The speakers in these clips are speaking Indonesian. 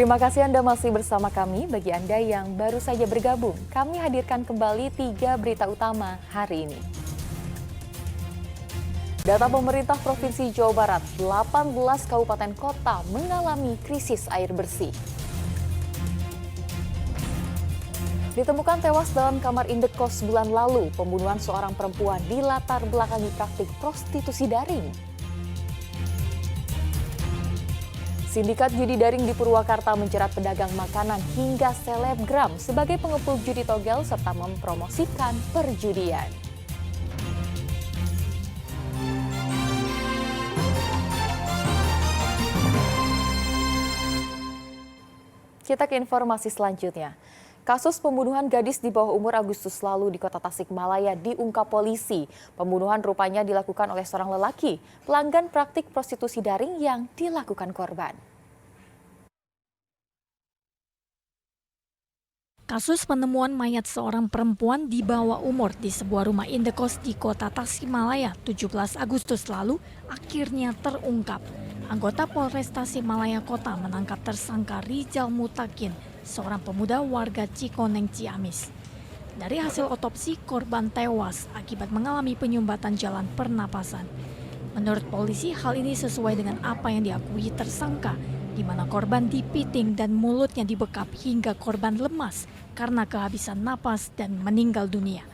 Terima kasih Anda masih bersama kami. Bagi Anda yang baru saja bergabung, kami hadirkan kembali 3 berita utama hari ini. Data pemerintah Provinsi Jawa Barat, 18 kabupaten kota mengalami krisis air bersih. Ditemukan tewas dalam kamar indekos bulan lalu, pembunuhan seorang perempuan dilatar belakangi praktik prostitusi daring. Sindikat judi daring di Purwakarta menjerat pedagang makanan hingga selebgram sebagai pengepul judi togel serta mempromosikan perjudian. Kita ke informasi selanjutnya. Kasus pembunuhan gadis di bawah umur Agustus lalu di kota Tasikmalaya diungkap polisi. Pembunuhan rupanya dilakukan oleh seorang lelaki, pelanggan praktik prostitusi daring yang dilakukan korban. Kasus penemuan mayat seorang perempuan di bawah umur di sebuah rumah indekos di kota Tasikmalaya 17 Agustus lalu akhirnya terungkap. Anggota Polres Tasikmalaya Kota menangkap tersangka Rizal Mutakin, seorang pemuda warga Cikoneng, Ciamis. Dari hasil otopsi, korban tewas akibat mengalami penyumbatan jalan pernapasan. Menurut polisi, hal ini sesuai dengan apa yang diakui tersangka, di mana korban dipiting dan mulutnya dibekap hingga korban lemas karena kehabisan napas dan meninggal dunia.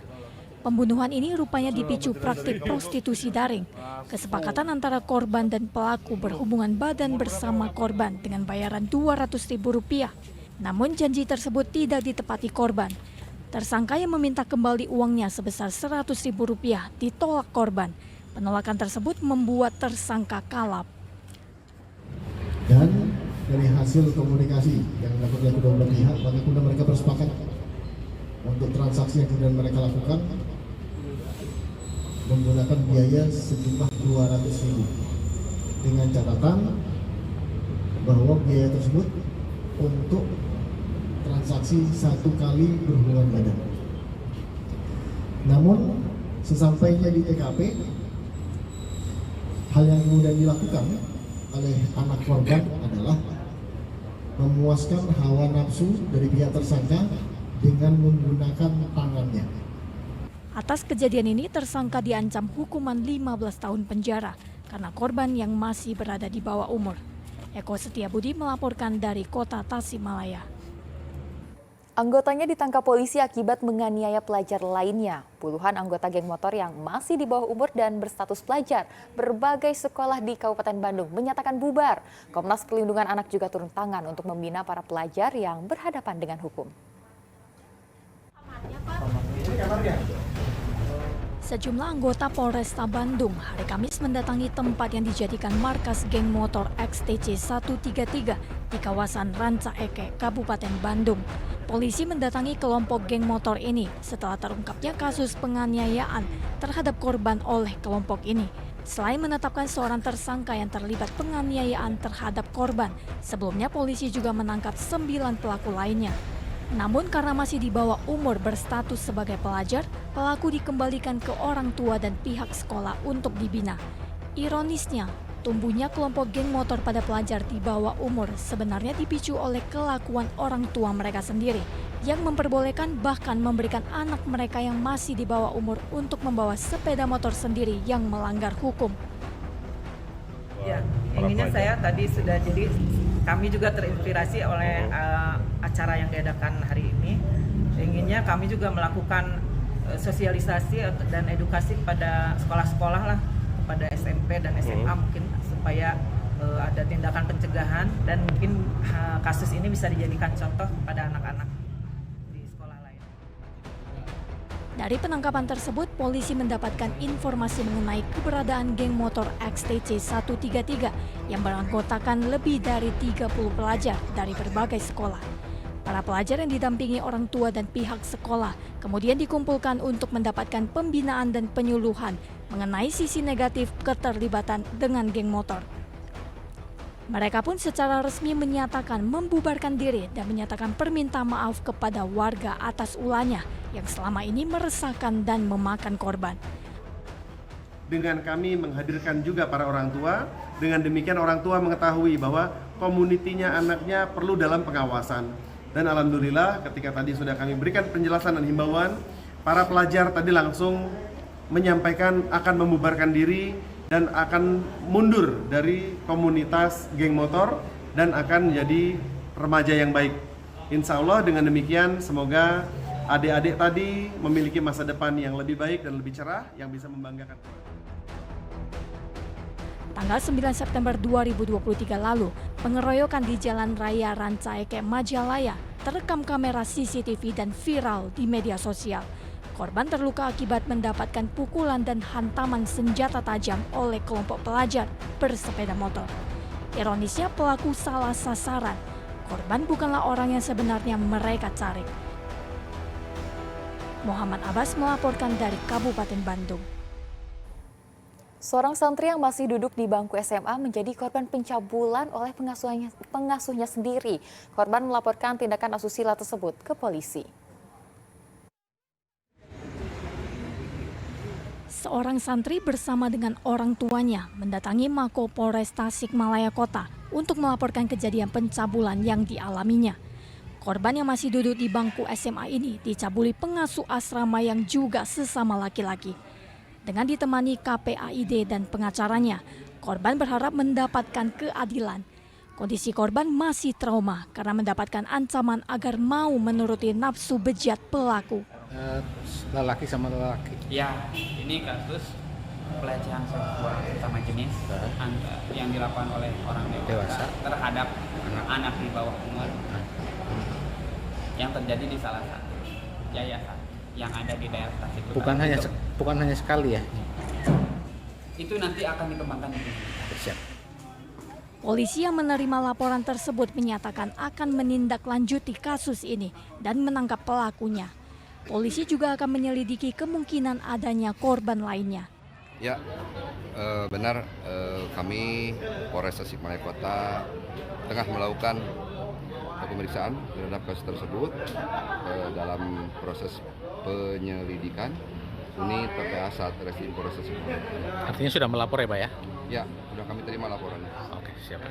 Pembunuhan ini rupanya dipicu praktik prostitusi daring. Kesepakatan antara korban dan pelaku berhubungan badan bersama korban dengan bayaran Rp200.000. Namun janji tersebut tidak ditepati korban. Tersangka yang meminta kembali uangnya sebesar Rp100.000 ditolak korban. Penolakan tersebut membuat tersangka kalap. Dan dari hasil komunikasi yang dilakukan kedua belah pihak, bagaimana mereka bersepakat untuk transaksi yang kemudian mereka lakukan menggunakan biaya sejumlah Rp200.000 dengan catatan bahwa biaya tersebut untuk transaksi 1 kali berhubungan badan. Namun sesampainya di TKP, hal yang kemudian dilakukan oleh anak korban adalah memuaskan hawa nafsu dari pihak tersangka dengan menggunakan tangannya. Atas kejadian ini, tersangka diancam hukuman 15 tahun penjara karena korban yang masih berada di bawah umur. Eko Setiabudi melaporkan dari kota Tasikmalaya. Anggotanya ditangkap polisi akibat menganiaya pelajar lainnya. Puluhan anggota geng motor yang masih di bawah umur dan berstatus pelajar berbagai sekolah di Kabupaten Bandung menyatakan bubar. Komnas Perlindungan Anak juga turun tangan untuk membina para pelajar yang berhadapan dengan hukum. Sejumlah anggota Polresta Bandung hari Kamis mendatangi tempat yang dijadikan markas geng motor XTC 133 di kawasan Ranca Eke, Kabupaten Bandung. Polisi mendatangi kelompok geng motor ini setelah terungkapnya kasus penganiayaan terhadap korban oleh kelompok ini. Selain menetapkan seorang tersangka yang terlibat penganiayaan terhadap korban, sebelumnya polisi juga menangkap 9 pelaku lainnya. Namun karena masih di bawah umur berstatus sebagai pelajar, pelaku dikembalikan ke orang tua dan pihak sekolah untuk dibina. Ironisnya, tumbuhnya kelompok geng motor pada pelajar di bawah umur sebenarnya dipicu oleh kelakuan orang tua mereka sendiri yang memperbolehkan bahkan memberikan anak mereka yang masih di bawah umur untuk membawa sepeda motor sendiri yang melanggar hukum. Ya, inginnya saya tadi sudah jadi kami juga terinspirasi oleh acara yang diadakan hari ini. Inginnya kami juga melakukan sosialisasi dan edukasi kepada sekolah-sekolah lah, kepada SMP dan SMA mungkin supaya ada tindakan pencegahan dan mungkin kasus ini bisa dijadikan contoh kepada anak-anak di sekolah lain. Dari penangkapan tersebut, polisi mendapatkan informasi mengenai keberadaan geng motor XTC 133 yang beranggotakan lebih dari 30 pelajar dari berbagai sekolah. Para pelajar yang didampingi orang tua dan pihak sekolah kemudian dikumpulkan untuk mendapatkan pembinaan dan penyuluhan mengenai sisi negatif keterlibatan dengan geng motor. Mereka pun secara resmi menyatakan membubarkan diri dan menyatakan permintaan maaf kepada warga atas ulahnya yang selama ini meresahkan dan memakan korban. Dengan kami menghadirkan juga para orang tua, dengan demikian orang tua mengetahui bahwa komunitinya anaknya perlu dalam pengawasan. Dan alhamdulillah ketika tadi sudah kami berikan penjelasan dan himbauan, para pelajar tadi langsung menyampaikan akan membubarkan diri dan akan mundur dari komunitas geng motor dan akan menjadi remaja yang baik. Insya Allah dengan demikian semoga adik-adik tadi memiliki masa depan yang lebih baik dan lebih cerah yang bisa membanggakan. Tanggal 9 September 2023 lalu, pengeroyokan di Jalan Raya Rancaike, Majalaya terekam kamera CCTV dan viral di media sosial. Korban terluka akibat mendapatkan pukulan dan hantaman senjata tajam oleh kelompok pelajar bersepeda motor. Ironisnya pelaku salah sasaran. Korban bukanlah orang yang sebenarnya mereka cari. Muhammad Abbas melaporkan dari Kabupaten Bandung. Seorang santri yang masih duduk di bangku SMA menjadi korban pencabulan oleh pengasuhnya sendiri. Korban melaporkan tindakan asusila tersebut ke polisi. Seorang santri bersama dengan orang tuanya mendatangi Mako Polres Tasikmalaya Kota untuk melaporkan kejadian pencabulan yang dialaminya. Korban yang masih duduk di bangku SMA ini dicabuli pengasuh asrama yang juga sesama laki-laki. Dengan ditemani KPAID dan pengacaranya, korban berharap mendapatkan keadilan. Kondisi korban masih trauma karena mendapatkan ancaman agar mau menuruti nafsu bejat pelaku. Lelaki sama lelaki. Ya, ini kasus pelecehan seksual sama jenis yang dilakukan oleh orang dewasa terhadap anak di bawah umur yang terjadi di salah satu yayasan yang ada di daerah Tasik. Bukan hanya sekali ya. Itu nanti akan dikembangkan. Siap. Polisi yang menerima laporan tersebut menyatakan akan menindaklanjuti kasus ini dan menangkap pelakunya. Polisi juga akan menyelidiki kemungkinan adanya korban lainnya. Ya, benar, kami Polres Tasikmalaya Kota tengah melakukan pemeriksaan terhadap kasus tersebut dalam proses penyelidikan unit PPA Satreskrim Polres Tasikmalaya. Artinya sudah melapor ya Pak ya? Ya, sudah kami terima laporannya. Oke, siap.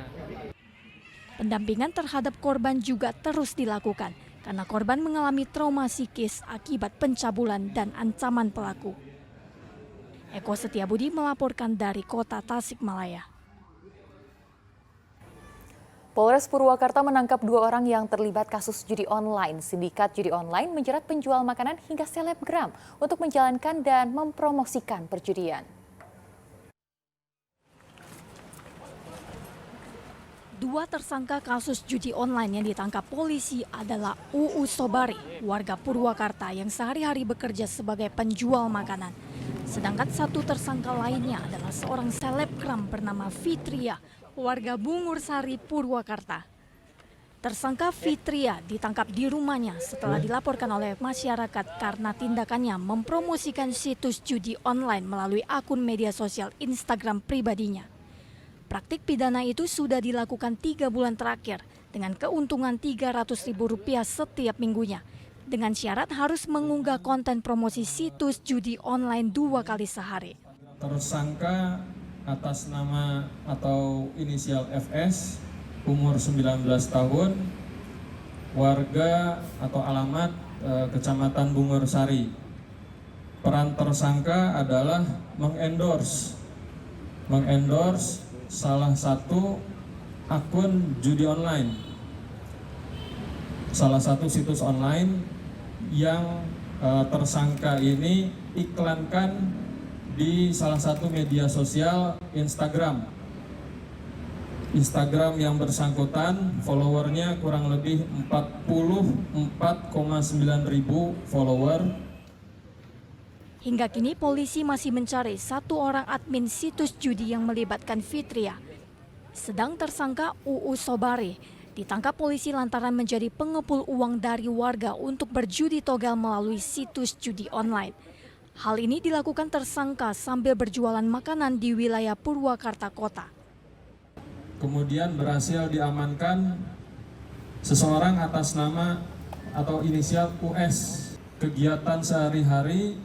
Pendampingan terhadap korban juga terus dilakukan karena korban mengalami trauma psikis akibat pencabulan dan ancaman pelaku. Eko Setiabudi melaporkan dari Kota Tasikmalaya. Polres Purwakarta menangkap 2 orang yang terlibat kasus judi online. Sindikat judi online menjerat penjual makanan hingga selebgram untuk menjalankan dan mempromosikan perjudian. 2 tersangka kasus judi online yang ditangkap polisi adalah UU Sobari, warga Purwakarta yang sehari-hari bekerja sebagai penjual makanan. Sedangkan 1 tersangka lainnya adalah seorang selebgram bernama Fitria, warga Bungur Sari, Purwakarta. Tersangka Fitria ditangkap di rumahnya setelah dilaporkan oleh masyarakat karena tindakannya mempromosikan situs judi online melalui akun media sosial Instagram pribadinya. Praktik pidana itu sudah dilakukan 3 bulan terakhir dengan keuntungan Rp300.000 setiap minggunya. Dengan syarat harus mengunggah konten promosi situs judi online 2 kali sehari. Tersangka atas nama atau inisial FS, umur 19 tahun, warga atau alamat Kecamatan Bungur Sari. Peran tersangka adalah mengendorse salah satu akun judi online, salah satu situs online yang tersangka ini iklankan di salah satu media sosial Instagram yang bersangkutan followernya kurang lebih 44,9 ribu follower. Hingga kini polisi masih mencari 1 orang admin situs judi yang melibatkan Fitria. Sedang tersangka UU Sobari ditangkap polisi lantaran menjadi pengepul uang dari warga untuk berjudi togel melalui situs judi online. Hal ini dilakukan tersangka sambil berjualan makanan di wilayah Purwakarta Kota. Kemudian berhasil diamankan seseorang atas nama atau inisial US. Kegiatan sehari-hari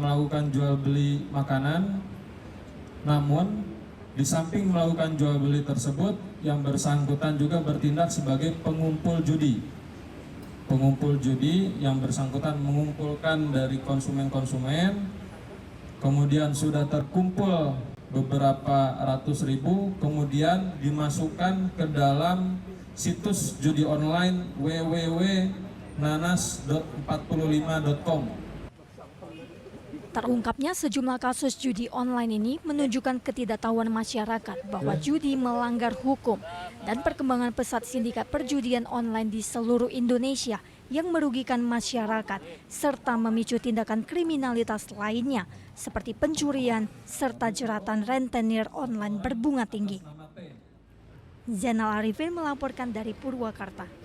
melakukan jual beli makanan, namun Di samping melakukan jual beli tersebut, yang bersangkutan juga bertindak sebagai pengumpul judi. Pengumpul judi yang bersangkutan mengumpulkan dari konsumen-konsumen, kemudian sudah terkumpul beberapa ratus ribu, kemudian dimasukkan ke dalam situs judi online www.nanas.45.com. Terungkapnya sejumlah kasus judi online ini menunjukkan ketidaktahuan masyarakat bahwa judi melanggar hukum dan perkembangan pesat sindikat perjudian online di seluruh Indonesia yang merugikan masyarakat serta memicu tindakan kriminalitas lainnya seperti pencurian serta jeratan rentenir online berbunga tinggi. Zainal Arifin melaporkan dari Purwakarta.